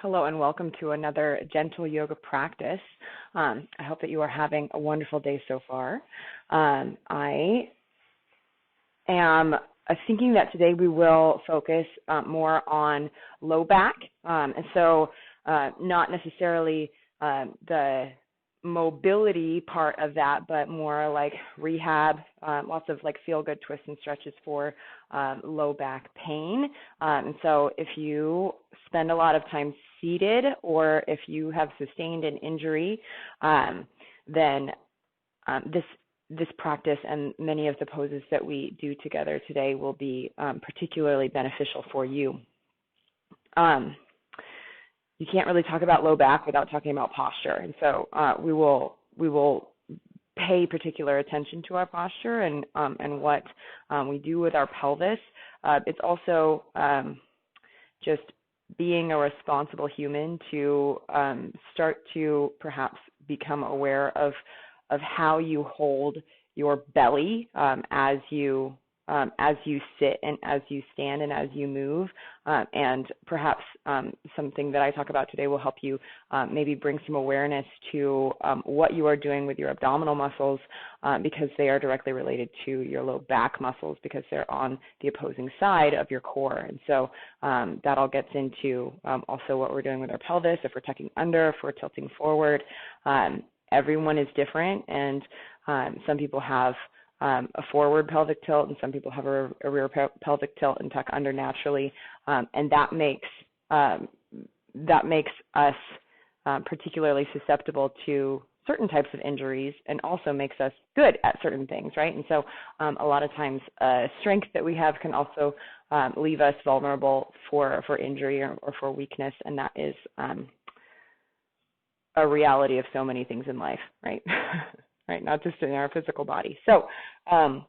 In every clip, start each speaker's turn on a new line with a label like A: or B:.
A: Hello and welcome to another gentle yoga practice. I hope that you are having a wonderful day so far. I am thinking that today we will focus more on low back, and so not necessarily the mobility part of that, but more like rehab, lots of like feel-good twists and stretches for low back pain. And so if you spend a lot of time seated or if you have sustained an injury, then this practice and many of the poses that we do together today will be particularly beneficial for you. You can't really talk about low back without talking about posture, and so we will pay particular attention to our posture and what we do with our pelvis. It's also just being a responsible human to start to perhaps become aware of how you hold your belly as you sit and as you stand and as you move, and perhaps something that I talk about today will help you maybe bring some awareness to what you are doing with your abdominal muscles, because they are directly related to your low back muscles because they're on the opposing side of your core. And so that all gets into also what we're doing with our pelvis, if we're tucking under, if we're tilting forward. Everyone is different, and some people have a forward pelvic tilt, and some people have a rear pelvic tilt and tuck under naturally, and that makes us particularly susceptible to certain types of injuries, and also makes us good at certain things, right? And so a lot of times strength that we have can also leave us vulnerable for injury or for weakness, and that is a reality of so many things in life, right? Right, not just in our physical body. So start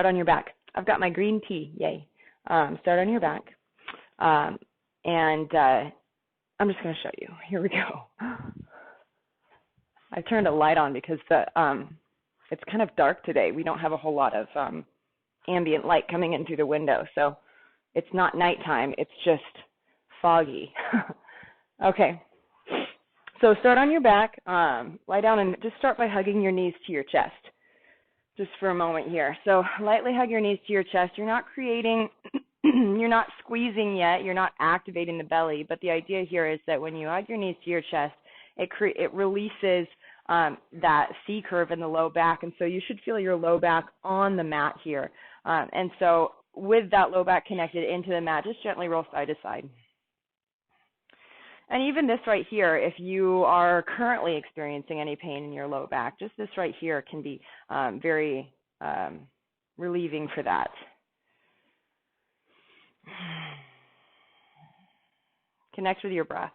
A: on your back. I've got my green tea, yay. Start on your back. And I'm just going to show you. Here we go. I turned a light on because it's kind of dark today. We don't have a whole lot of ambient light coming in through the window. So it's not nighttime. It's just foggy. Okay. So start on your back, lie down, and just start by hugging your knees to your chest, just for a moment here. So lightly hug your knees to your chest. You're not creating, you're not squeezing yet, you're not activating the belly, but the idea here is that when you hug your knees to your chest, it releases that C curve in the low back, and so you should feel your low back on the mat here. And so with that low back connected into the mat, just gently roll side to side. And even this right here, if you are currently experiencing any pain in your low back, just this right here can be very relieving for that. Connect with your breath.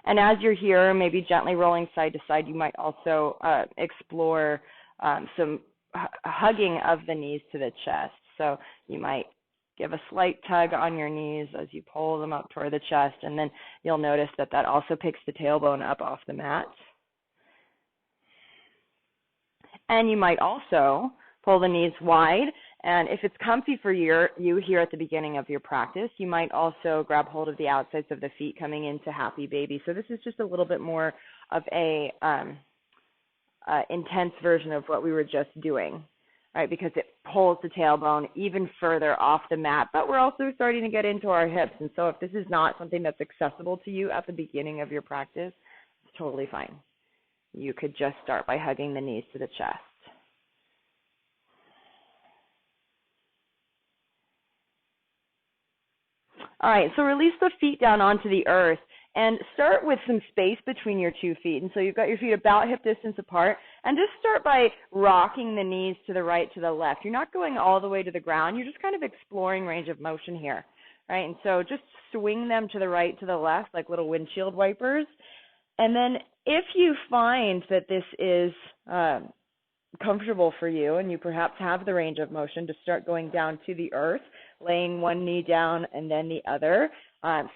A: And as you're here, maybe gently rolling side to side, you might also explore some hugging of the knees to the chest. So you might give a slight tug on your knees as you pull them up toward the chest, and then you'll notice that also picks the tailbone up off the mat. And you might also pull the knees wide, and if it's comfy for you here at the beginning of your practice, you might also grab hold of the outsides of the feet coming into happy baby. So this is just a little bit more of a intense version of what we were just doing, right? Because it pulls the tailbone even further off the mat, but we're also starting to get into our hips. And so if this is not something that's accessible to you at the beginning of your practice, it's totally fine. You could just start by hugging the knees to the chest. All right, so release the feet down onto the earth. And start with some space between your 2 feet. And so you've got your feet about hip distance apart. And just start by rocking the knees to the right, to the left. You're not going all the way to the ground. You're just kind of exploring range of motion here, right? And so just swing them to the right, to the left, like little windshield wipers. And then if you find that this is comfortable for you and you perhaps have the range of motion, to start going down to the earth, laying one knee down and then the other.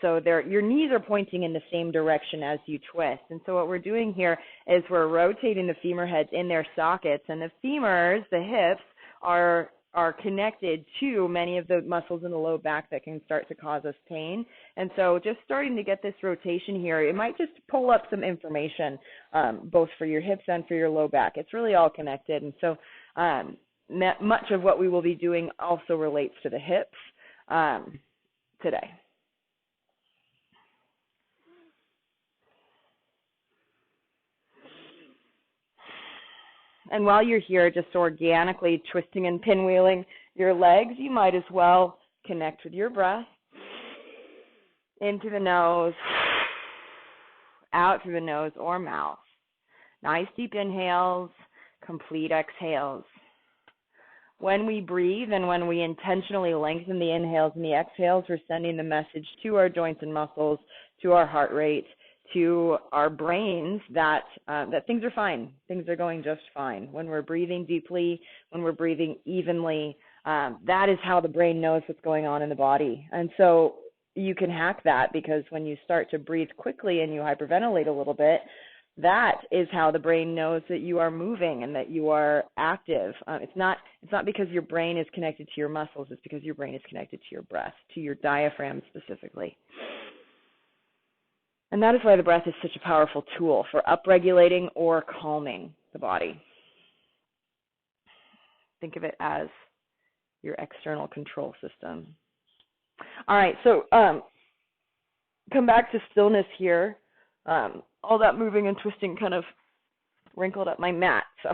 A: So your knees are pointing in the same direction as you twist. And so what we're doing here is we're rotating the femur heads in their sockets, and the femurs, the hips, are connected to many of the muscles in the low back that can start to cause us pain. And so just starting to get this rotation here, it might just pull up some information, both for your hips and for your low back. It's really all connected. And so much of what we will be doing also relates to the hips today. And while you're here just organically twisting and pinwheeling your legs, you might as well connect with your breath into the nose, out through the nose or mouth. Nice deep inhales, complete exhales. When we breathe and when we intentionally lengthen the inhales and the exhales, we're sending the message to our joints and muscles, to our heart rate, to our brains that things are fine. Things are going just fine. When we're breathing deeply, when we're breathing evenly, that is how the brain knows what's going on in the body. And so you can hack that, because when you start to breathe quickly and you hyperventilate a little bit, that is how the brain knows that you are moving and that you are active. It's not because your brain is connected to your muscles. It's because your brain is connected to your breath, to your diaphragm specifically. And that is why the breath is such a powerful tool for upregulating or calming the body. Think of it as your external control system. All right, so come back to stillness here. All that moving and twisting kind of wrinkled up my mat. So,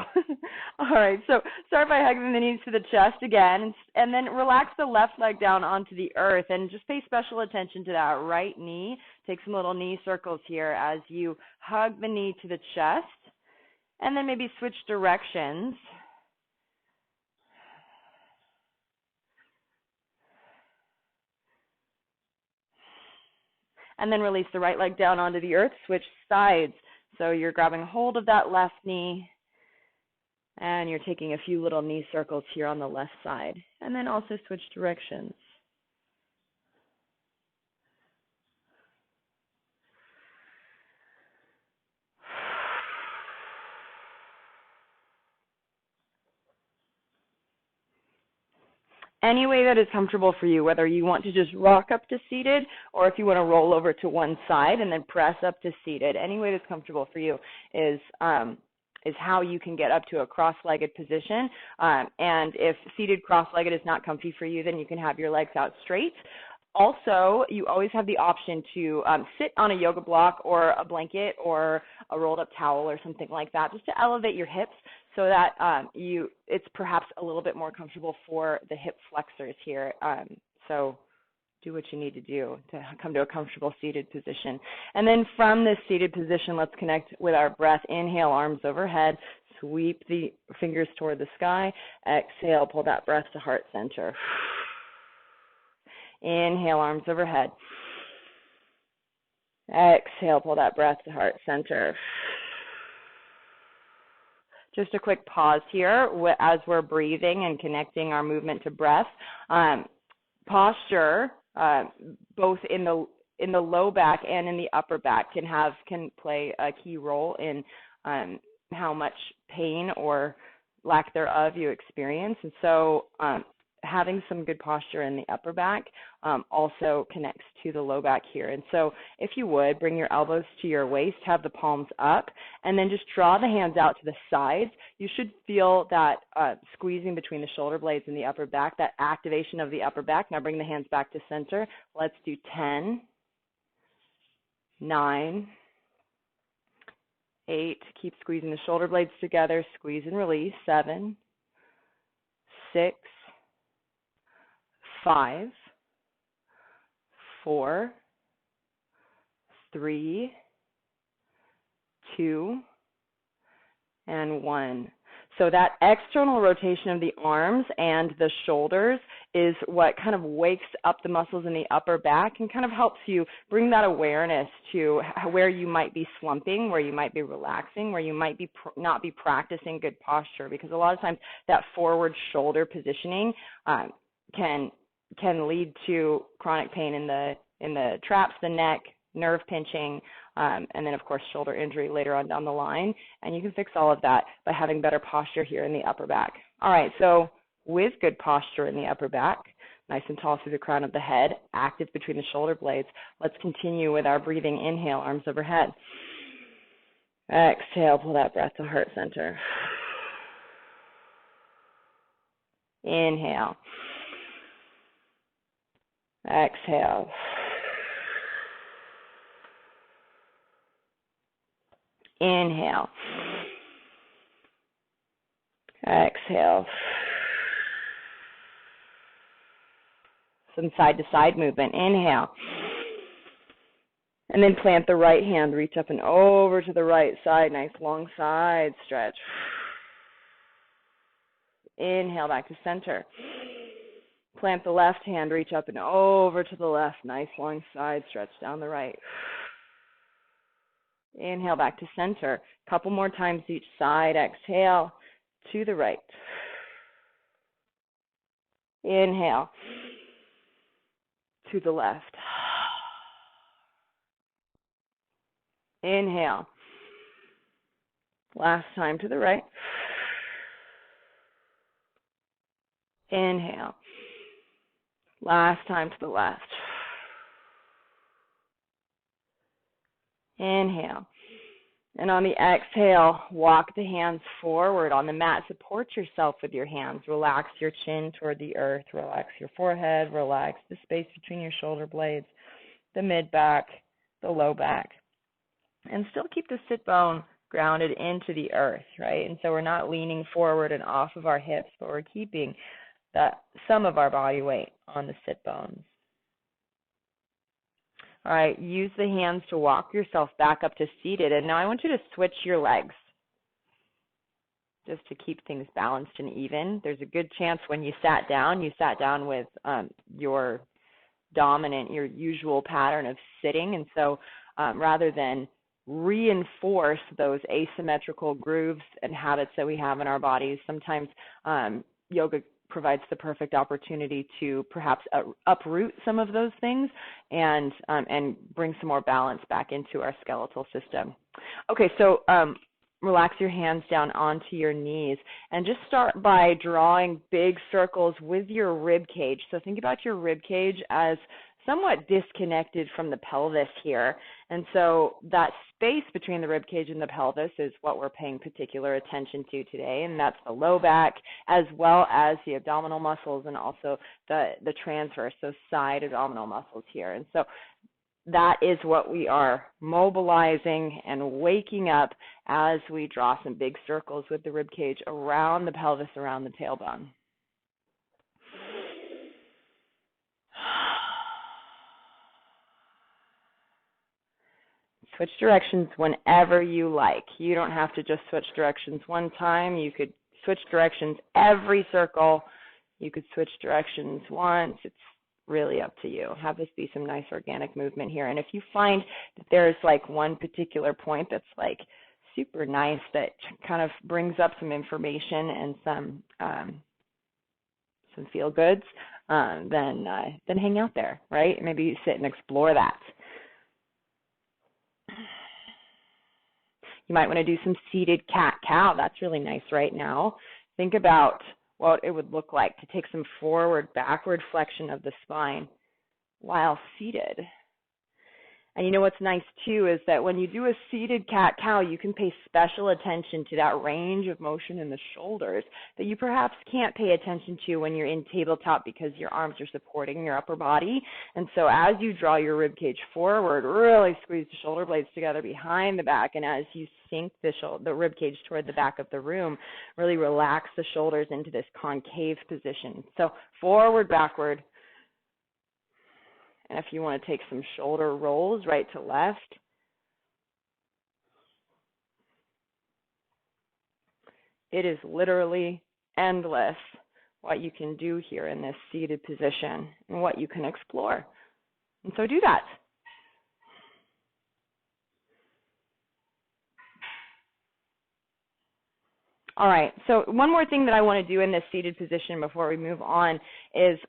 A: all right, so start by hugging the knees to the chest again, and then relax the left leg down onto the earth, and just pay special attention to that right knee. Take some little knee circles here as you hug the knee to the chest, and then maybe switch directions. And then release the right leg down onto the earth, switch sides. So you're grabbing hold of that left knee, and you're taking a few little knee circles here on the left side. And then also switch directions. Any way that is comfortable for you, whether you want to just rock up to seated or if you want to roll over to one side and then press up to seated. Any way that's comfortable for you is how you can get up to a cross-legged position. And if seated cross-legged is not comfy for you, then you can have your legs out straight. Also, you always have the option to sit on a yoga block or a blanket or a rolled up towel or something like that, just to elevate your hips so that it's perhaps a little bit more comfortable for the hip flexors here. So do what you need to do to come to a comfortable seated position. And then from this seated position, let's connect with our breath. Inhale, arms overhead. Sweep the fingers toward the sky. Exhale, pull that breath to heart center. Inhale, arms overhead. Exhale, pull that breath to heart center. Just a quick pause here as we're breathing and connecting our movement to breath. Posture, both in the low back and in the upper back, can play a key role in how much pain or lack thereof you experience. And so having some good posture in the upper back also connects to the low back here. And so if you would, bring your elbows to your waist, have the palms up, and then just draw the hands out to the sides. You should feel that squeezing between the shoulder blades and the upper back, that activation of the upper back. Now bring the hands back to center. Let's do 10, 9, 8. Keep squeezing the shoulder blades together. Squeeze and release. 7, 6, 5, 4, 3, 2, and 1. So that external rotation of the arms and the shoulders is what kind of wakes up the muscles in the upper back and kind of helps you bring that awareness to where you might be slumping, where you might be relaxing, where you might be not be practicing good posture, because a lot of times that forward shoulder positioning can lead to chronic pain in the in the traps, the neck, nerve pinching, and then, of course, shoulder injury later on down the line. And you can fix all of that by having better posture here in the upper back. All right, so with good posture in the upper back, nice and tall through the crown of the head, active between the shoulder blades, let's continue with our breathing. Inhale, arms overhead. Exhale, pull that breath to heart center. Inhale. Exhale. Inhale. Exhale. Some side-to-side movement. Inhale. And then plant the right hand, reach up and over to the right side. Nice long side stretch. Inhale, back to center. Plant the left hand, reach up and over to the left. Nice long side stretch down the right. Inhale, back to center. Couple more times each side. Exhale to the right. Inhale to the left. Inhale. Last time to the right. Inhale. Last time to the left. Inhale. And on the exhale, walk the hands forward on the mat. Support yourself with your hands. Relax your chin toward the earth. Relax your forehead. Relax the space between your shoulder blades, the mid-back, the low back. And still keep the sit bone grounded into the earth, right? And so we're not leaning forward and off of our hips, but we're keeping some of our body weight on the sit bones. All right, use the hands to walk yourself back up to seated. And now I want you to switch your legs just to keep things balanced and even. There's a good chance when you sat down with your dominant, your usual pattern of sitting. And so rather than reinforce those asymmetrical grooves and habits that we have in our bodies, sometimes yoga provides the perfect opportunity to perhaps uproot some of those things and bring some more balance back into our skeletal system. Okay, so relax your hands down onto your knees and just start by drawing big circles with your rib cage. So think about your rib cage as somewhat disconnected from the pelvis here. And so that space between the rib cage and the pelvis is what we're paying particular attention to today, and that's the low back as well as the abdominal muscles and also the transverse, so side abdominal muscles here. And so that is what we are mobilizing and waking up as we draw some big circles with the rib cage around the pelvis, around the tailbone. Switch directions whenever you like. You don't have to just switch directions one time. You could switch directions every circle. You could switch directions once. It's really up to you. Have this be some nice organic movement here. And if you find that there's like one particular point that's like super nice that kind of brings up some information and some feel goods, then hang out there, right? Maybe you sit and explore that. You might want to do some seated cat-cow. That's really nice right now. Think about what it would look like to take some forward-backward flexion of the spine while seated. And you know what's nice, too, is that when you do a seated cat-cow, you can pay special attention to that range of motion in the shoulders that you perhaps can't pay attention to when you're in tabletop because your arms are supporting your upper body. And so as you draw your rib cage forward, really squeeze the shoulder blades together behind the back. And as you sink the rib cage toward the back of the room, really relax the shoulders into this concave position. So forward, backward. And if you want to take some shoulder rolls right to left, it is literally endless what you can do here in this seated position and what you can explore. And so do that. All right, so one more thing that I want to do in this seated position before we move on is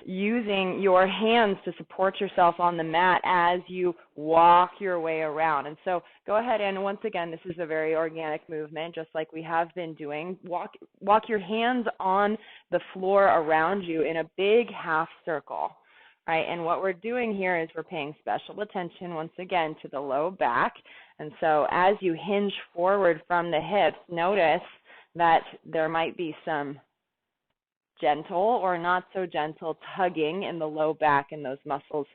A: using your hands to support yourself on the mat as you walk your way around. And so go ahead and once again, this is a very organic movement, just like we have been doing. Walk your hands on the floor around you in a big half circle, right? And what we're doing here is we're paying special attention once again to the low back. And so as you hinge forward from the hips, notice that there might be some gentle or not so gentle tugging in the low back and those muscles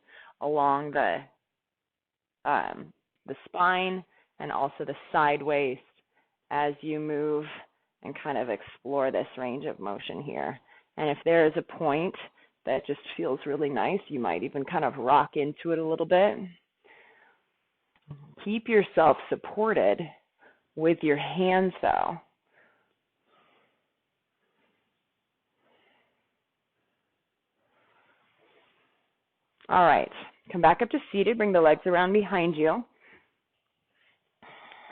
A: along the spine and also the side waist as you move and kind of explore this range of motion here. And if there is a point that just feels really nice, you might even kind of rock into it a little bit. Keep yourself supported with your hands though. All right, come back up to seated, bring the legs around behind you.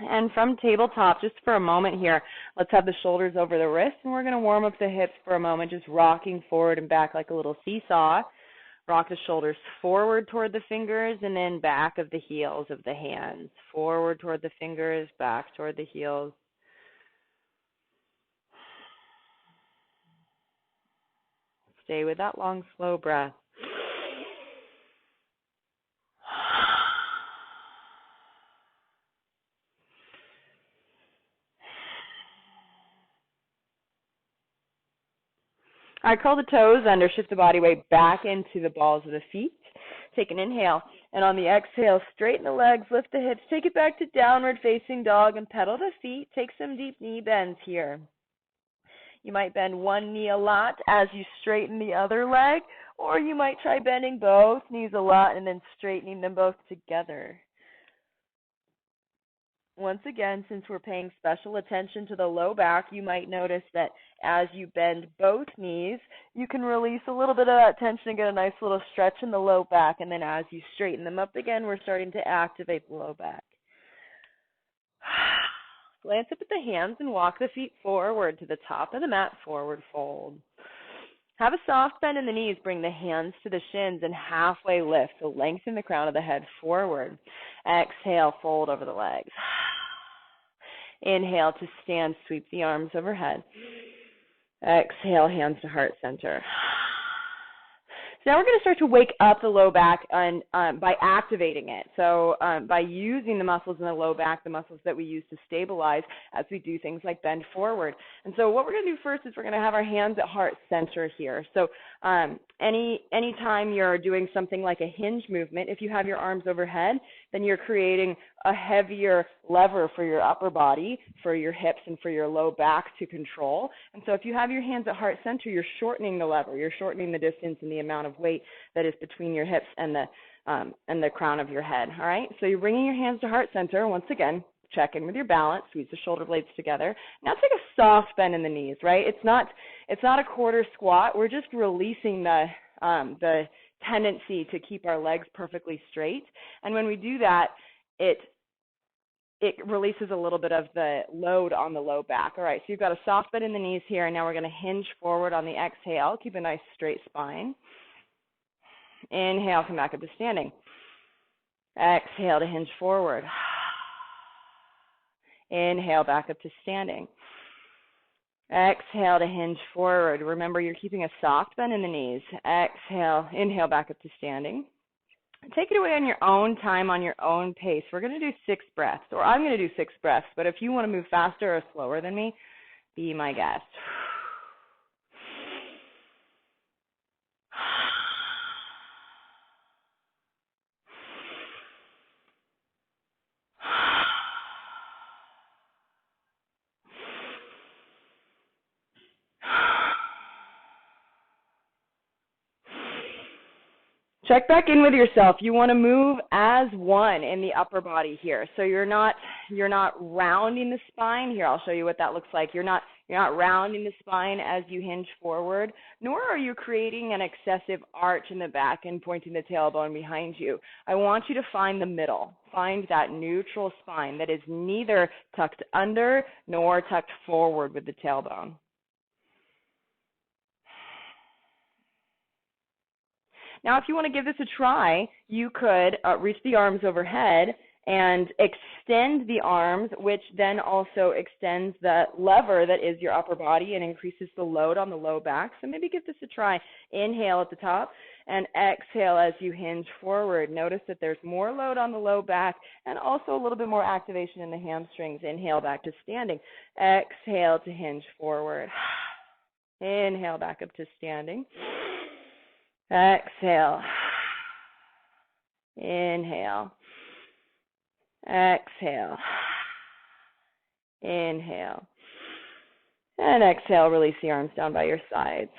A: And from tabletop, just for a moment here, let's have the shoulders over the wrists, and we're going to warm up the hips for a moment, just rocking forward and back like a little seesaw. Rock the shoulders forward toward the fingers and then back of the heels of the hands. Forward toward the fingers, back toward the heels. Stay with that long, slow breath. All right, curl the toes under, shift the body weight back into the balls of the feet. Take an inhale, and on the exhale, straighten the legs, lift the hips, take it back to downward facing dog, and pedal the feet. Take some deep knee bends here. You might bend one knee a lot as you straighten the other leg, or you might try bending both knees a lot and then straightening them both together. Once again, since we're paying special attention to the low back, you might notice that as you bend both knees, you can release a little bit of that tension and get a nice little stretch in the low back. And then as you straighten them up again, we're starting to activate the low back. Glance up at the hands and walk the feet forward to the top of the mat, forward fold. Have a soft bend in the knees. Bring the hands to the shins and halfway lift. So lengthen the crown of the head forward. Exhale, fold over the legs. Inhale to stand, sweep the arms overhead. Exhale, hands to heart center. So now we're going to start to wake up the low back by activating it. So by using the muscles in the low back, the muscles that we use to stabilize as we do things like bend forward. And so what we're going to do first is we're going to have our hands at heart center here. So anytime you're doing something like a hinge movement, if you have your arms overhead, then you're creating a heavier lever for your upper body, for your hips, and for your low back to control. And so if you have your hands at heart center, you're shortening the lever. You're shortening the distance and the amount of weight that is between your hips and the crown of your head. All right? So you're bringing your hands to heart center. Once again, check in with your balance. Squeeze the shoulder blades together. Now take a soft bend in the knees, right? It's not a quarter squat. We're just releasing the tendency to keep our legs perfectly straight. And when we do that, it releases a little bit of the load on the low back. All right, so you've got a soft bend in the knees here, and now we're going to hinge forward on the exhale. Keep a nice straight spine. Inhale, come back up to standing. Exhale to hinge forward. Inhale, back up to standing. Exhale to hinge forward. Remember, you're keeping a soft bend in the knees. Exhale, inhale, back up to standing. Take it away on your own time, on your own pace. We're going to do 6 breaths, or I'm going to do 6 breaths, but if you want to move faster or slower than me, be my guest. Check back in with yourself. You want to move as one in the upper body here. So you're not rounding the spine. Here, I'll show you what that looks like. You're not rounding the spine as you hinge forward, nor are you creating an excessive arch in the back and pointing the tailbone behind you. I want you to find the middle. Find that neutral spine that is neither tucked under nor tucked forward with the tailbone. Now, if you want to give this a try, you could reach the arms overhead and extend the arms, which then also extends the lever that is your upper body and increases the load on the low back. So maybe give this a try. Inhale at the top and exhale as you hinge forward. Notice that there's more load on the low back and also a little bit more activation in the hamstrings. Inhale back to standing. Exhale to hinge forward. Inhale back up to standing. Exhale. Inhale. Exhale. Inhale. And exhale, release the arms down by your sides.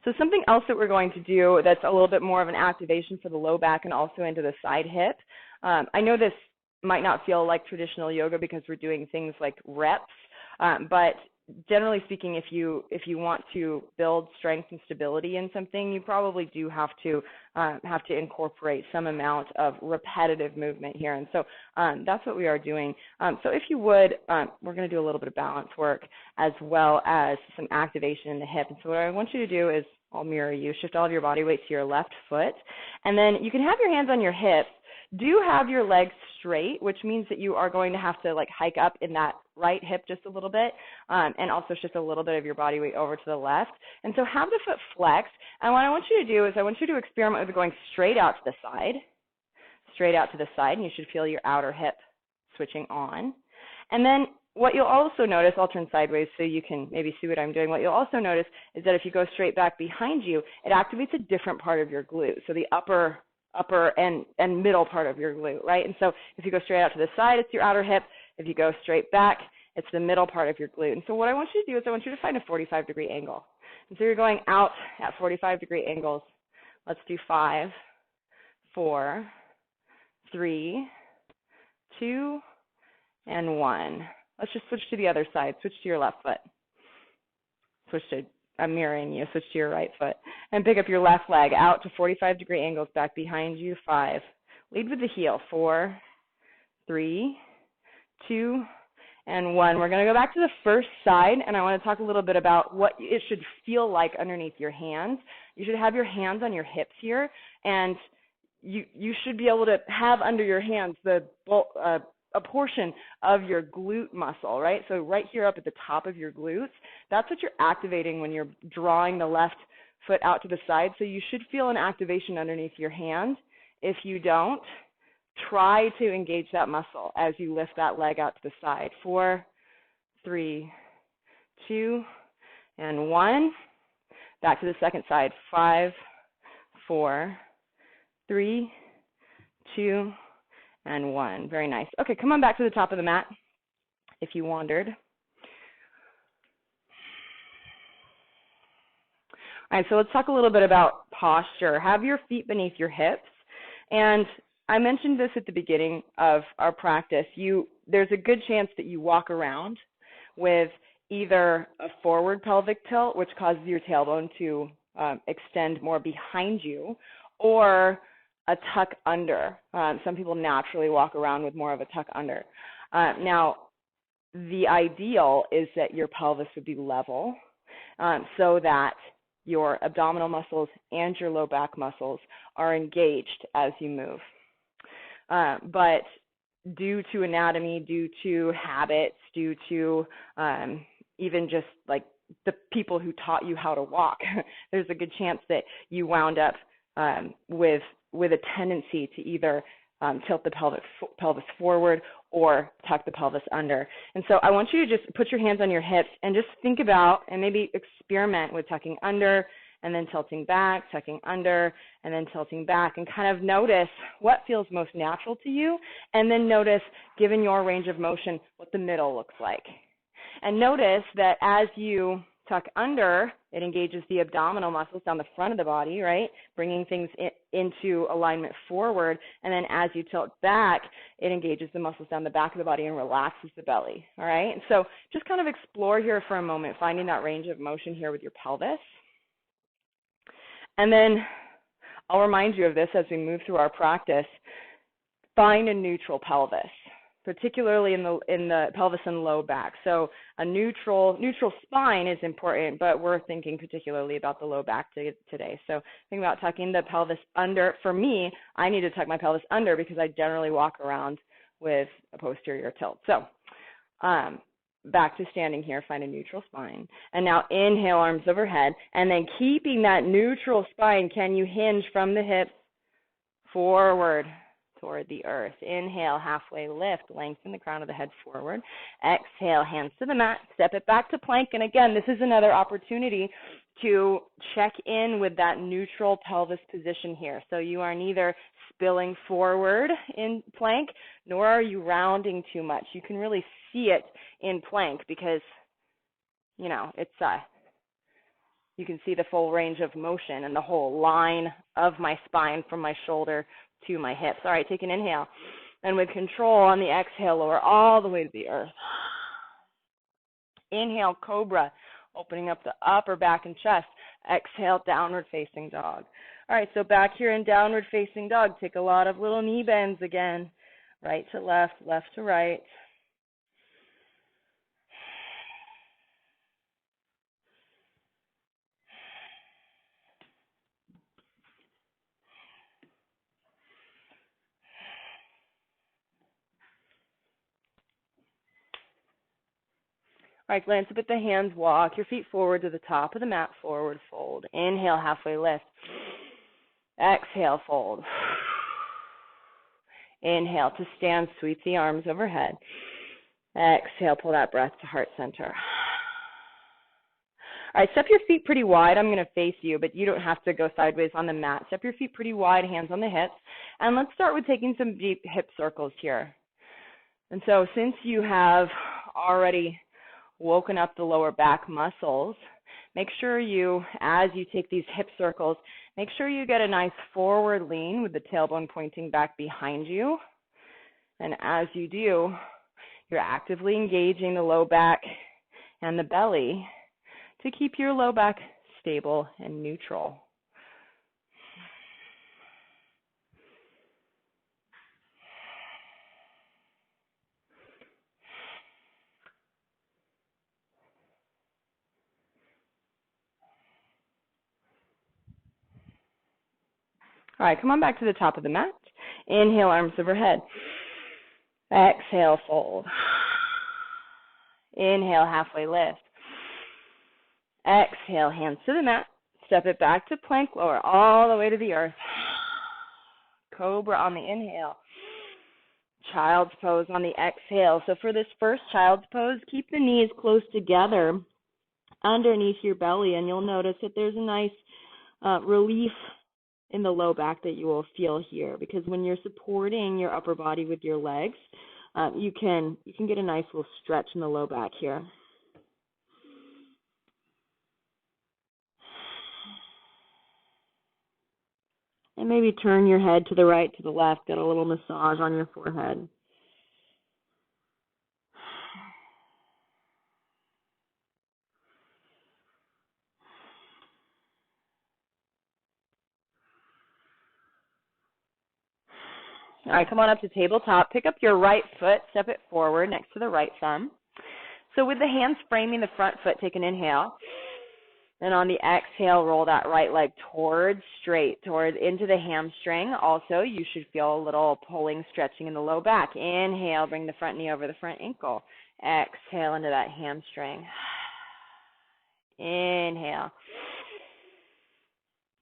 A: So something else that we're going to do that's a little bit more of an activation for the low back and also into the side hip. I know this might not feel like traditional yoga because we're doing things like reps, but generally speaking, if you want to build strength and stability in something, you probably do have to incorporate some amount of repetitive movement here. And so that's what we are doing. So if you would, we're going to do a little bit of balance work as well as some activation in the hip. And so what I want you to do is, I'll mirror you, shift all of your body weight to your left foot. And then you can have your hands on your hips. Do have your legs straight, which means that you are going to have to like hike up in that right hip just a little bit, and also shift a little bit of your body weight over to the left. And so have the foot flexed. And what I want you to do is I want you to experiment with going straight out to the side, and you should feel your outer hip switching on. And then what you'll also notice, I'll turn sideways so you can maybe see what I'm doing. What you'll also notice is that if you go straight back behind you, it activates a different part of your glute. So the upper and middle part of your glute, right? And so if you go straight out to the side, it's your outer hip. If you go straight back, it's the middle part of your glute. And so what I want you to do is I want you to find a 45-degree angle. And so you're going out at 45-degree angles. Let's do 5, 4, 3, 2, and 1. Let's just switch to the other side. Switch to your left foot. I'm mirroring you. Switch to your right foot. And pick up your left leg out to 45-degree angles back behind you. 5. Lead with the heel. 4, 3, 2, and 1. We're going to go back to the first side, and I want to talk a little bit about what it should feel like underneath your hands. You should have your hands on your hips here, and you should be able to have under your hands a portion of your glute muscle, right? So right here up at the top of your glutes, that's what you're activating when you're drawing the left foot out to the side. So you should feel an activation underneath your hand. If you don't, try to engage that muscle as you lift that leg out to the side. 4, 3, 2, and 1. Back to the second side. 5, 4, 3, 2, and 1. Very nice. Okay, come on back to the top of the mat if you wandered. All right, so let's talk a little bit about posture. Have your feet beneath your hips. And I mentioned this at the beginning of our practice. There's a good chance that you walk around with either a forward pelvic tilt, which causes your tailbone to extend more behind you, or a tuck under. Some people naturally walk around with more of a tuck under. Now, the ideal is that your pelvis would be level so that your abdominal muscles and your low back muscles are engaged as you move. But due to anatomy, due to habits, due to even just like the people who taught you how to walk, there's a good chance that you wound up with a tendency to either tilt the pelvis forward or tuck the pelvis under. And so I want you to just put your hands on your hips and just think about and maybe experiment with tucking under and then tilting back, tucking under, and then tilting back, and kind of notice what feels most natural to you, and then notice, given your range of motion, what the middle looks like. And notice that as you tuck under, it engages the abdominal muscles down the front of the body, right? Bringing things into alignment forward. And then as you tilt back, it engages the muscles down the back of the body and relaxes the belly, all right? And so just kind of explore here for a moment, finding that range of motion here with your pelvis. And then I'll remind you of this as we move through our practice. Find a neutral pelvis. particularly in the pelvis and low back. So a neutral spine is important, but we're thinking particularly about the low back today. So think about tucking the pelvis under. For me, I need to tuck my pelvis under because I generally walk around with a posterior tilt. So back to standing here, find a neutral spine. And now inhale, arms overhead. And then keeping that neutral spine, can you hinge from the hips forward toward the earth? Inhale, halfway lift, lengthen the crown of the head forward. Exhale, hands to the mat, step it back to plank. And again, this is another opportunity to check in with that neutral pelvis position here. So you are neither spilling forward in plank, nor are you rounding too much. You can really see it in plank because, you know, it's you can see the full range of motion and the whole line of my spine from my shoulder to my hips. All right, take an inhale. And with control on the exhale, lower all the way to the earth. Inhale, cobra, opening up the upper back and chest. Exhale, downward facing dog. All right, so back here in downward facing dog, take a lot of little knee bends again. Right to left, left to right. All right, glance up at the hands, walk your feet forward to the top of the mat, forward fold. Inhale, halfway lift. Exhale, fold. Inhale to stand, sweep the arms overhead. Exhale, pull that breath to heart center. All right, step your feet pretty wide. I'm going to face you, but you don't have to go sideways on the mat. Step your feet pretty wide, hands on the hips. And let's start with taking some deep hip circles here. And so since you have already woken up the lower back muscles, make sure you, as you take these hip circles, make sure you get a nice forward lean with the tailbone pointing back behind you. And as you do, you're actively engaging the low back and the belly to keep your low back stable and neutral. All right, come on back to the top of the mat. Inhale, arms overhead. Exhale, fold. Inhale, halfway lift. Exhale, hands to the mat. Step it back to plank, lower all the way to the earth. Cobra on the inhale. Child's pose on the exhale. So for this first child's pose, keep the knees close together underneath your belly, and you'll notice that there's a nice relief in the low back that you will feel here, because when you're supporting your upper body with your legs, you can get a nice little stretch in the low back here. And maybe turn your head to the right, to the left, get a little massage on your forehead. All right, come on up to tabletop. Pick up your right foot, step it forward next to the right thumb. So with the hands framing the front foot, take an inhale. And on the exhale, roll that right leg straight into the hamstring. Also, you should feel a little pulling, stretching in the low back. Inhale, bring the front knee over the front ankle. Exhale into that hamstring. Inhale.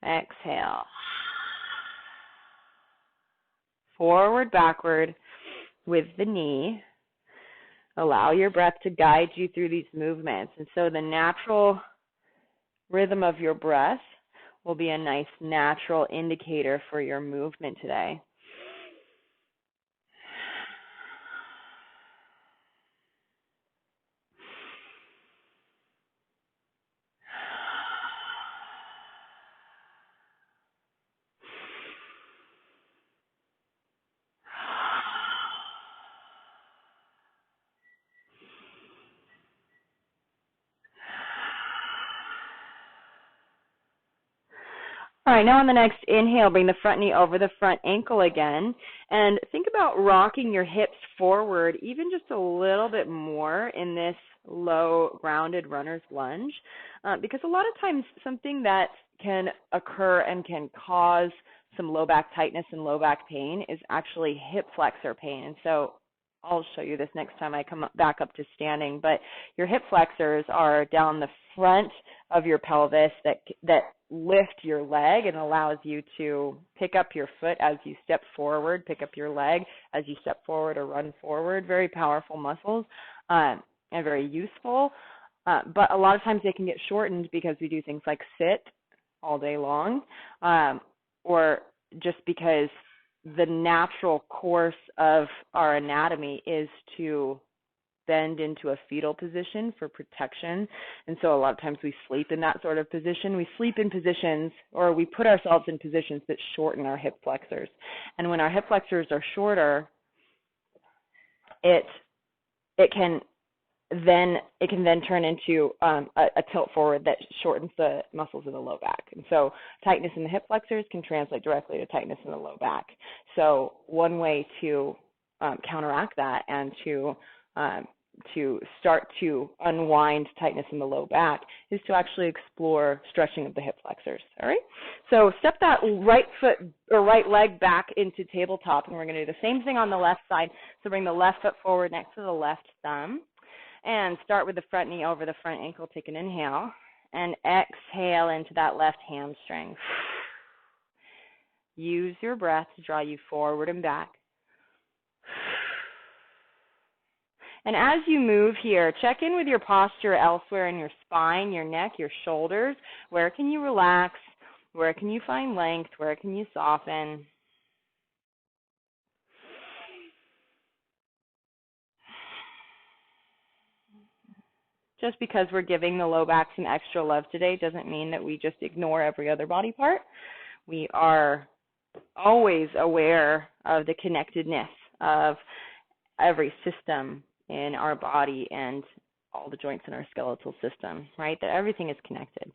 A: Exhale. Forward, backward with the knee. Allow your breath to guide you through these movements. And so the natural rhythm of your breath will be a nice natural indicator for your movement today. All right, now on the next inhale, bring the front knee over the front ankle again. And think about rocking your hips forward even just a little bit more in this low grounded runner's lunge. Because a lot of times something that can occur and can cause some low back tightness and low back pain is actually hip flexor pain. And so I'll show you this next time I come back up to standing, but your hip flexors are down the front of your pelvis that lift your leg and allows you to pick up your foot as you step forward, pick up your leg as you step forward or run forward. Very powerful muscles and very useful, but a lot of times they can get shortened because we do things like sit all day long, or just because the natural course of our anatomy is to bend into a fetal position for protection. And so a lot of times we sleep in that sort of position. We sleep in positions, or we put ourselves in positions that shorten our hip flexors. And when our hip flexors are shorter, it can then turn into a tilt forward that shortens the muscles in the low back. And so tightness in the hip flexors can translate directly to tightness in the low back. So one way to counteract that and to start to unwind tightness in the low back is to actually explore stretching of the hip flexors. All right? So step that right foot or right leg back into tabletop, and we're going to do the same thing on the left side. So bring the left foot forward next to the left thumb. And start with the front knee over the front ankle. Take an inhale and exhale into that left hamstring. Use your breath to draw you forward and back. And as you move here, check in with your posture elsewhere in your spine, your neck, your shoulders. Where can you relax? Where can you find length? Where can you soften? Just because we're giving the low back some extra love today doesn't mean that we just ignore every other body part. We are always aware of the connectedness of every system in our body and all the joints in our skeletal system, right? That everything is connected.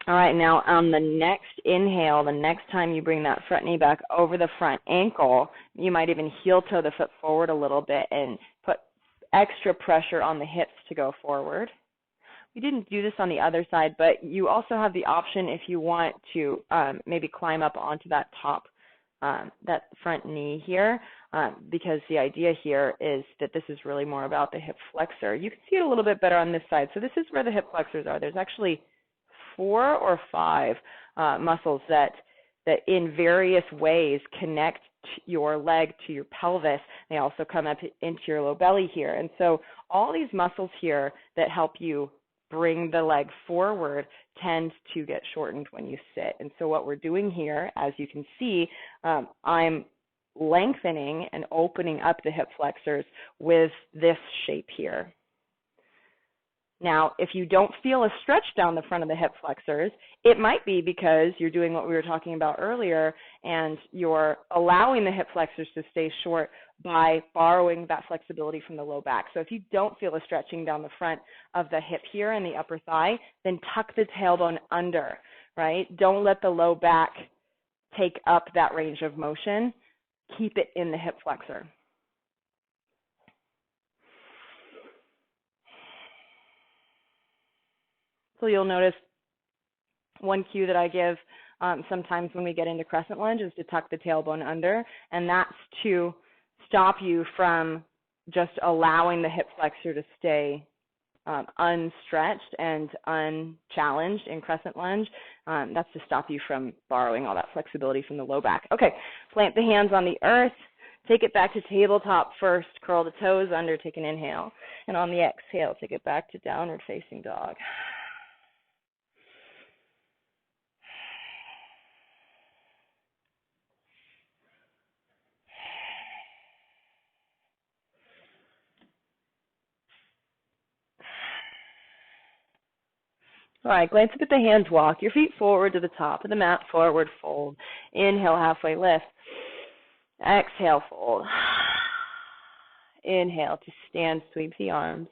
A: All right, now on the next inhale, the next time you bring that front knee back over the front ankle, you might even heel toe the foot forward a little bit and put extra pressure on the hips to go forward. We didn't do this on the other side, but you also have the option if you want to maybe climb up onto that top, that front knee here, because the idea here is that this is really more about the hip flexor. You can see it a little bit better on this side. So this is where the hip flexors are. There's actually 4 or 5 muscles that in various ways connect your leg to your pelvis. They also come up into your low belly here. And so all these muscles here that help you bring the leg forward tend to get shortened when you sit. And so what we're doing here, as you can see, I'm lengthening and opening up the hip flexors with this shape here. Now, if you don't feel a stretch down the front of the hip flexors, it might be because you're doing what we were talking about earlier and you're allowing the hip flexors to stay short by borrowing that flexibility from the low back. So if you don't feel a stretching down the front of the hip here and the upper thigh, then tuck the tailbone under, right? Don't let the low back take up that range of motion. Keep it in the hip flexor. So you'll notice one cue that I give sometimes when we get into crescent lunge is to tuck the tailbone under, and that's to stop you from just allowing the hip flexor to stay unstretched and unchallenged in crescent lunge. That's to stop you from borrowing all that flexibility from the low back. Okay, plant the hands on the earth. Take it back to tabletop first. Curl the toes under. Take an inhale. And on the exhale, take it back to downward facing dog. All right, glance up at the hands, walk your feet forward to the top of the mat, forward fold. Inhale, halfway lift. Exhale, fold. Inhale to stand, sweep the arms.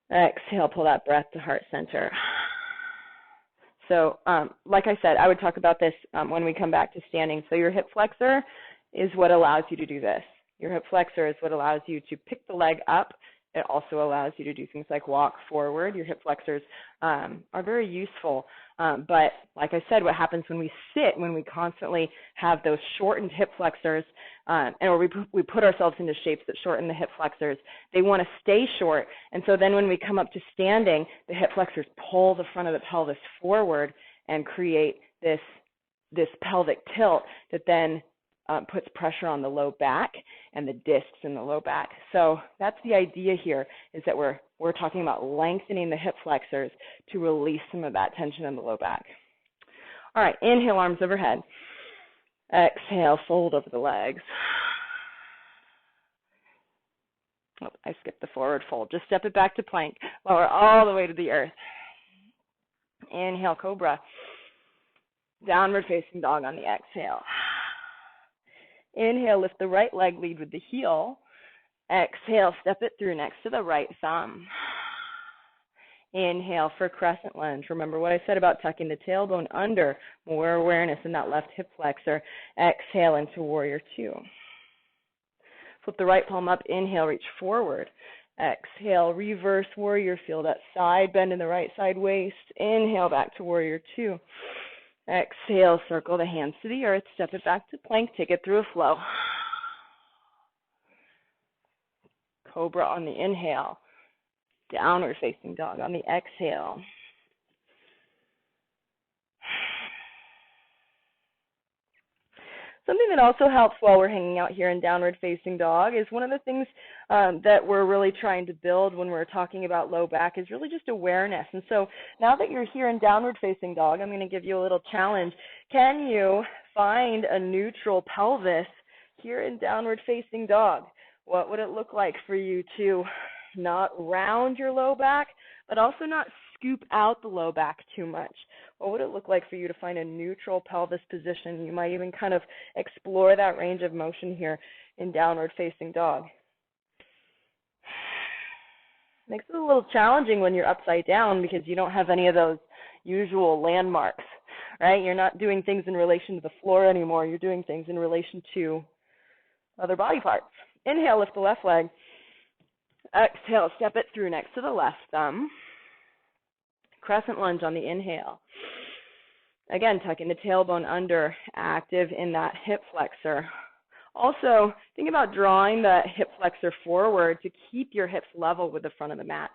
A: Exhale, pull that breath to heart center. So, like I said, I would talk about this when we come back to standing. So your hip flexor is what allows you to do this. Your hip flexor is what allows you to pick the leg up. It also allows you to do things like walk forward. Your hip flexors are very useful. But like I said, what happens when we sit, when we constantly have those shortened hip flexors, or we put ourselves into shapes that shorten the hip flexors, they want to stay short. And so then when we come up to standing, the hip flexors pull the front of the pelvis forward and create this pelvic tilt that then puts pressure on the low back and the discs in the low back. So that's the idea here, is that we're talking about lengthening the hip flexors to release some of that tension in the low back. All right, inhale, arms overhead. Exhale, fold over the legs. Oh, I skipped the forward fold. Just step it back to plank. Lower all the way to the earth. Inhale, cobra. Downward facing dog on the exhale. Inhale, lift the right leg, lead with the heel. Exhale, step it through next to the right thumb. Inhale for crescent lunge. Remember what I said about tucking the tailbone under, more awareness in that left hip flexor. Exhale into warrior two. Flip the right palm up, inhale, reach forward. Exhale, reverse warrior, feel that side bend in the right side waist. Inhale, back to warrior two. Exhale, circle the hands to the earth, step it back to plank, take it through a flow. Cobra on the inhale, downward facing dog on the exhale. Something that also helps while we're hanging out here in downward facing dog is one of the things that we're really trying to build when we're talking about low back is really just awareness. And so now that you're here in downward facing dog, I'm going to give you a little challenge. Can you find a neutral pelvis here in downward facing dog? What would it look like for you to not round your low back, but also not scoop out the low back too much? What would it look like for you to find a neutral pelvis position? You might even kind of explore that range of motion here in downward facing dog. Makes it a little challenging when you're upside down because you don't have any of those usual landmarks, right? You're not doing things in relation to the floor anymore. You're doing things in relation to other body parts. Inhale, lift the left leg. Exhale, step it through next to the left thumb. Crescent lunge on the inhale. Again, tucking the tailbone under, active in that hip flexor. Also, think about drawing the hip flexor forward to keep your hips level with the front of the mat.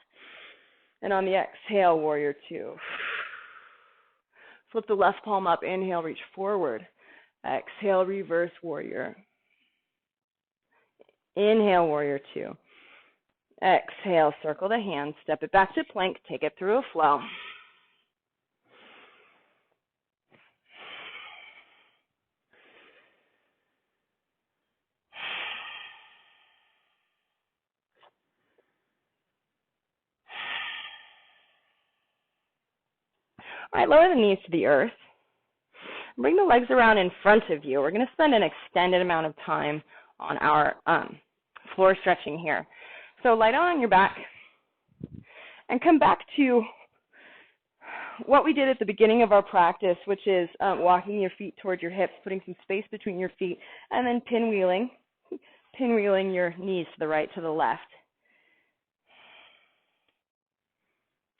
A: And on the exhale, warrior two. Flip the left palm up, inhale, reach forward. Exhale, reverse warrior. Inhale, warrior two. Exhale, circle the hands, step it back to plank, take it through a flow. All right, lower the knees to the earth. Bring the legs around in front of you. We're going to spend an extended amount of time on our floor stretching here. So lie down on your back and come back to what we did at the beginning of our practice, which is walking your feet towards your hips, putting some space between your feet, and then pinwheeling your knees to the right, to the left.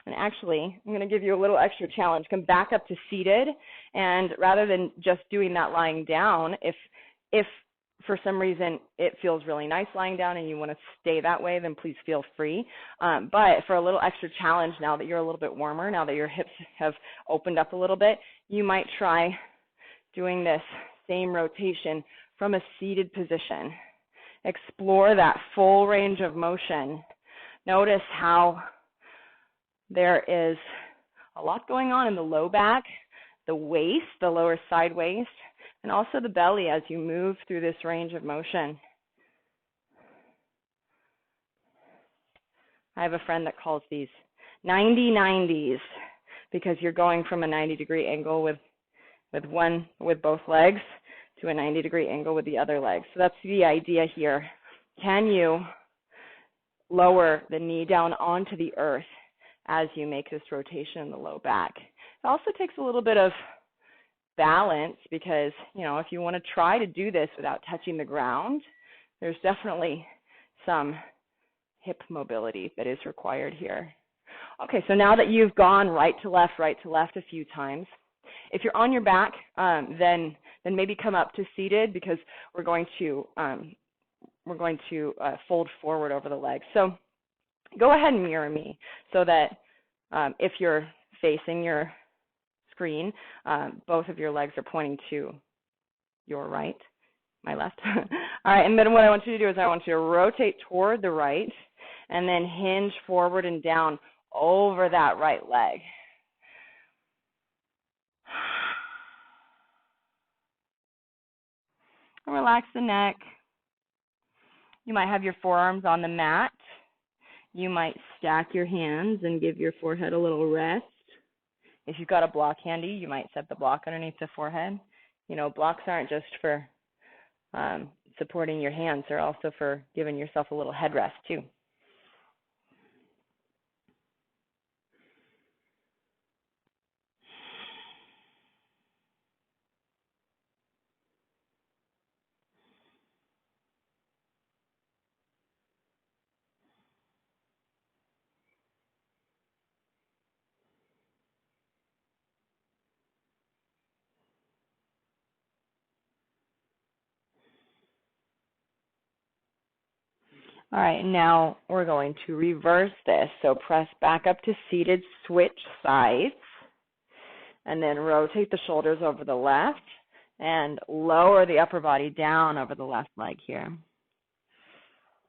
A: And actually, I'm going to give you a little extra challenge. Come back up to seated, and rather than just doing that lying down, if for some reason it feels really nice lying down and you want to stay that way, then please feel free. But for a little extra challenge, now that you're a little bit warmer, now that your hips have opened up a little bit, you might try doing this same rotation from a seated position. Explore that full range of motion. Notice how there is a lot going on in the low back, the waist, the lower side waist, and also the belly as you move through this range of motion. I have a friend that calls these 90-90s. because you're going from a 90-degree angle with both legs to a 90-degree angle with the other leg. So that's the idea here. Can you lower the knee down onto the earth as you make this rotation in the low back? It also takes a little bit of balance because, if you want to try to do this without touching the ground, there's definitely some hip mobility that is required here. Okay, so now that you've gone right to left a few times, if you're on your back, then maybe come up to seated because we're going to fold forward over the legs. So go ahead and mirror me so that if you're facing your screen, both of your legs are pointing to your right, my left. All right, and then what I want you to do is I want you to rotate toward the right and then hinge forward and down over that right leg. Relax the neck. You might have your forearms on the mat. You might stack your hands and give your forehead a little rest. If you've got a block handy, you might set the block underneath the forehead. Blocks aren't just for supporting your hands. They're also for giving yourself a little headrest too. All right, now we're going to reverse this. So press back up to seated, switch sides, and then rotate the shoulders over the left and lower the upper body down over the left leg here.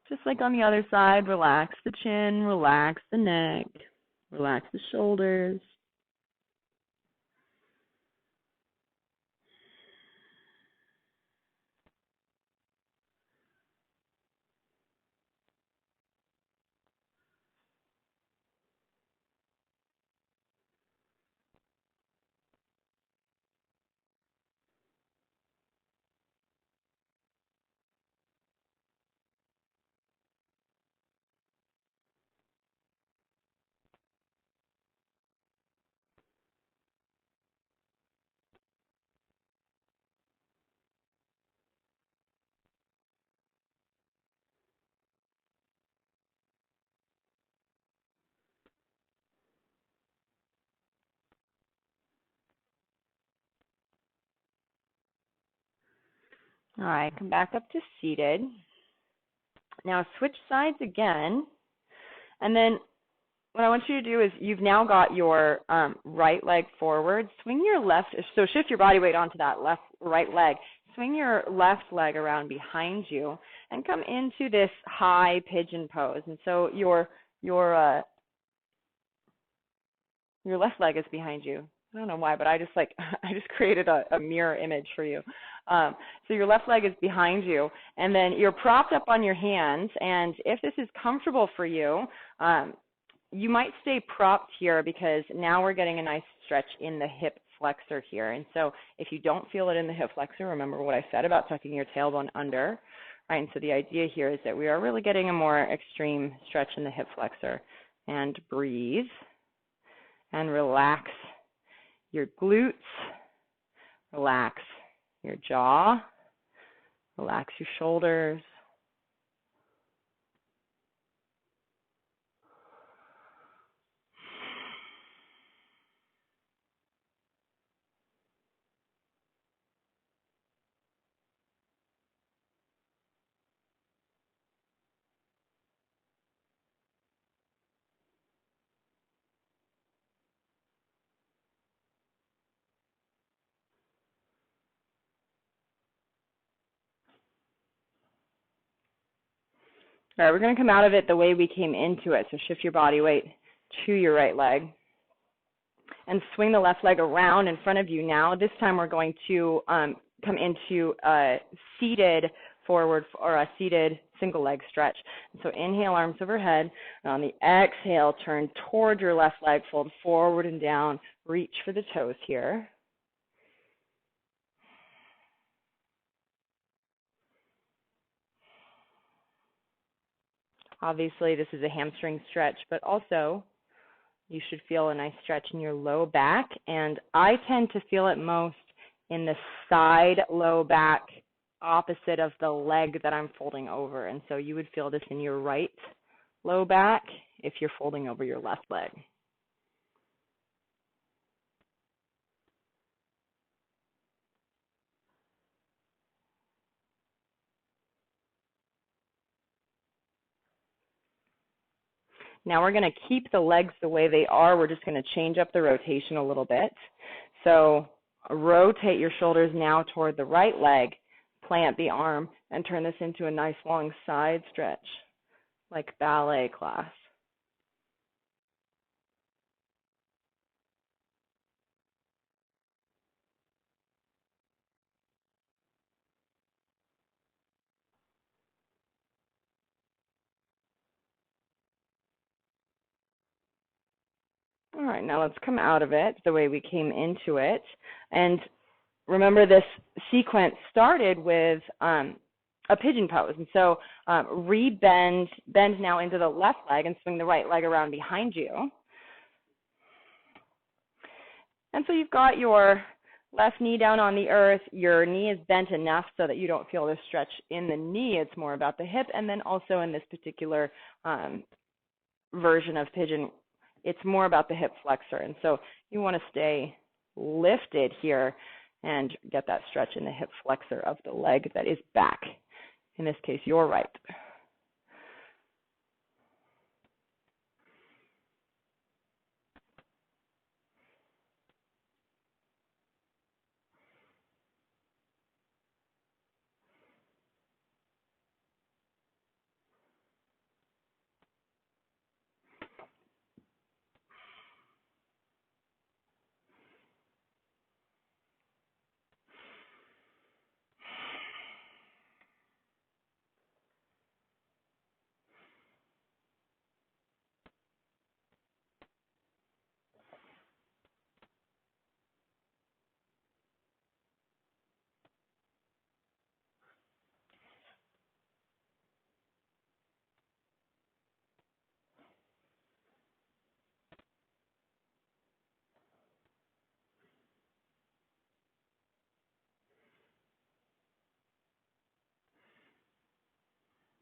A: Just like on the other side, relax the chin, relax the neck, relax the shoulders. All right, come back up to seated. Now switch sides again, and then what I want you to do is you've now got your right leg forward. Swing your left, so shift your body weight onto that right leg. Swing your left leg around behind you and come into this high pigeon pose. And so your left leg is behind you. I don't know why, but I just created a mirror image for you. So your left leg is behind you, and then you're propped up on your hands. And if this is comfortable for you, you might stay propped here because now we're getting a nice stretch in the hip flexor here. And so if you don't feel it in the hip flexor, remember what I said about tucking your tailbone under, right? And so the idea here is that we are really getting a more extreme stretch in the hip flexor. And breathe and relax your glutes, relax your jaw, relax your shoulders. All right, we're going to come out of it the way we came into it. So shift your body weight to your right leg and swing the left leg around in front of you now. This time we're going to come into a seated forward or a seated single leg stretch. So inhale, arms overhead, and on the exhale, turn toward your left leg, fold forward and down, reach for the toes here. Obviously, this is a hamstring stretch, but also you should feel a nice stretch in your low back, and I tend to feel it most in the side low back opposite of the leg that I'm folding over, and so you would feel this in your right low back if you're folding over your left leg. Now we're going to keep the legs the way they are. We're just going to change up the rotation a little bit. So rotate your shoulders now toward the right leg, plant the arm, and turn this into a nice long side stretch, like ballet class. All right, now let's come out of it the way we came into it. And remember, this sequence started with a pigeon pose. And so bend now into the left leg and swing the right leg around behind you. And so you've got your left knee down on the earth. Your knee is bent enough so that you don't feel this stretch in the knee. It's more about the hip. And then also in this particular version of pigeon, it's more about the hip flexor. And so you want to stay lifted here and get that stretch in the hip flexor of the leg that is back. In this case, your right.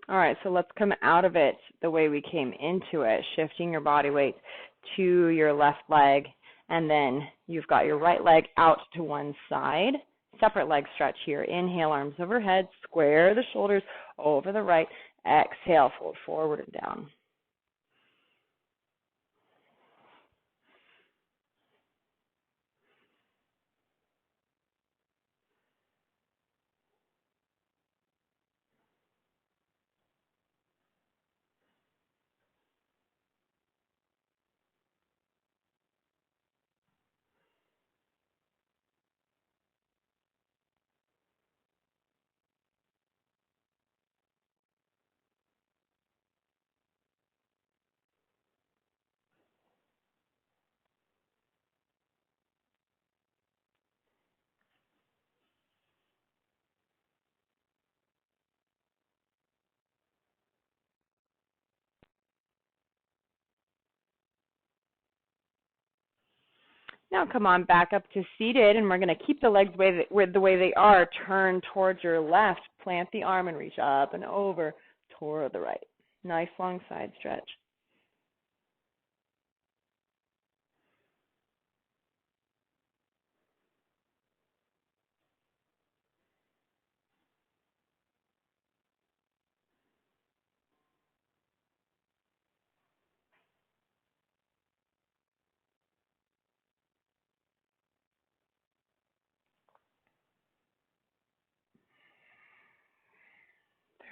A: All right, so let's come out of it the way we came into it, shifting your body weight to your left leg, and then you've got your right leg out to one side. Separate leg stretch here. Inhale, arms overhead, square the shoulders over the right. Exhale, fold forward and down. Now come on back up to seated, and we're going to keep the legs the way they are. Turn towards your left, plant the arm, and reach up and over toward the right. Nice long side stretch.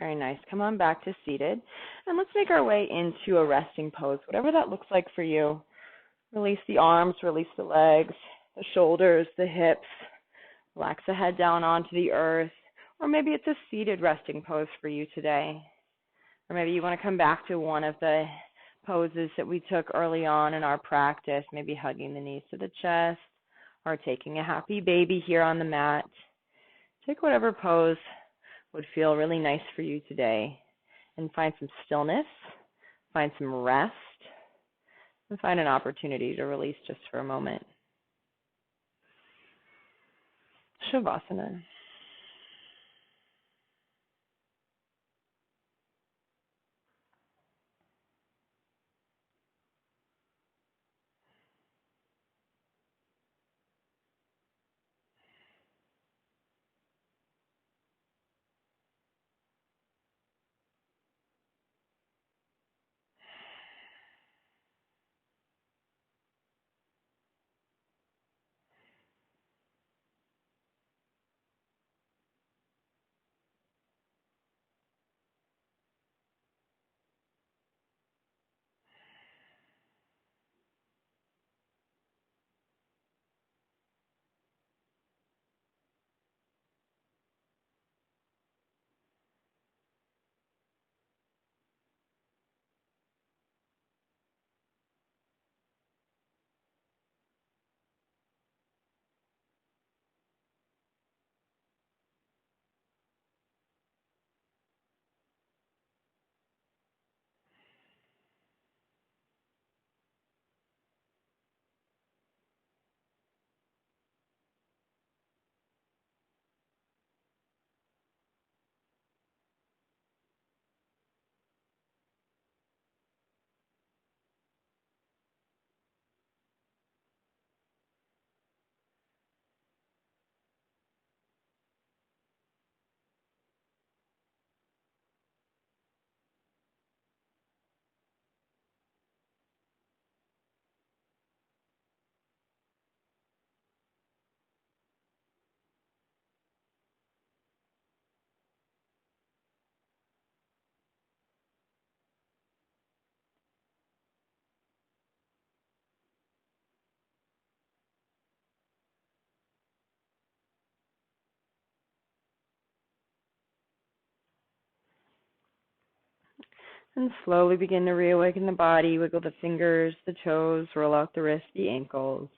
A: Very nice. Come on back to seated. And let's make our way into a resting pose, whatever that looks like for you. Release the arms, release the legs, the shoulders, the hips. Relax the head down onto the earth. Or maybe it's a seated resting pose for you today. Or maybe you want to come back to one of the poses that we took early on in our practice, maybe hugging the knees to the chest or taking a happy baby here on the mat. Take whatever pose would feel really nice for you today and find some stillness, find some rest, and find an opportunity to release just for a moment. Savasana. And slowly begin to reawaken the body. Wiggle the fingers, the toes, roll out the wrists, the ankles.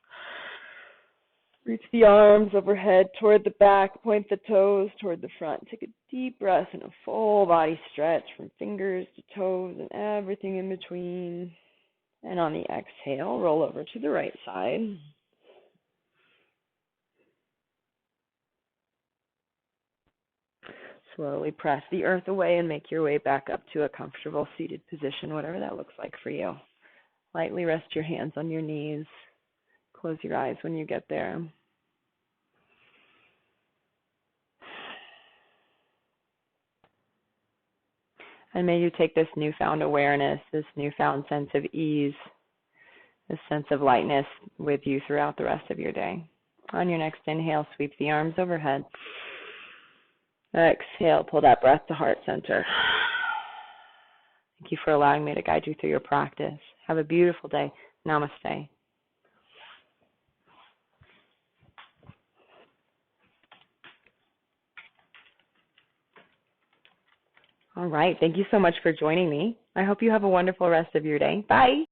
A: Reach the arms overhead toward the back, point the toes toward the front. Take a deep breath and a full body stretch from fingers to toes and everything in between. And on the exhale, roll over to the right side. Slowly press the earth away and make your way back up to a comfortable seated position, whatever that looks like for you. Lightly rest your hands on your knees. Close your eyes when you get there. And may you take this newfound awareness, this newfound sense of ease, this sense of lightness with you throughout the rest of your day. On your next inhale, sweep the arms overhead. Exhale, pull that breath to heart center. Thank you for allowing me to guide you through your practice. Have a beautiful day. Namaste. All right. Thank you so much for joining me. I hope you have a wonderful rest of your day. Bye.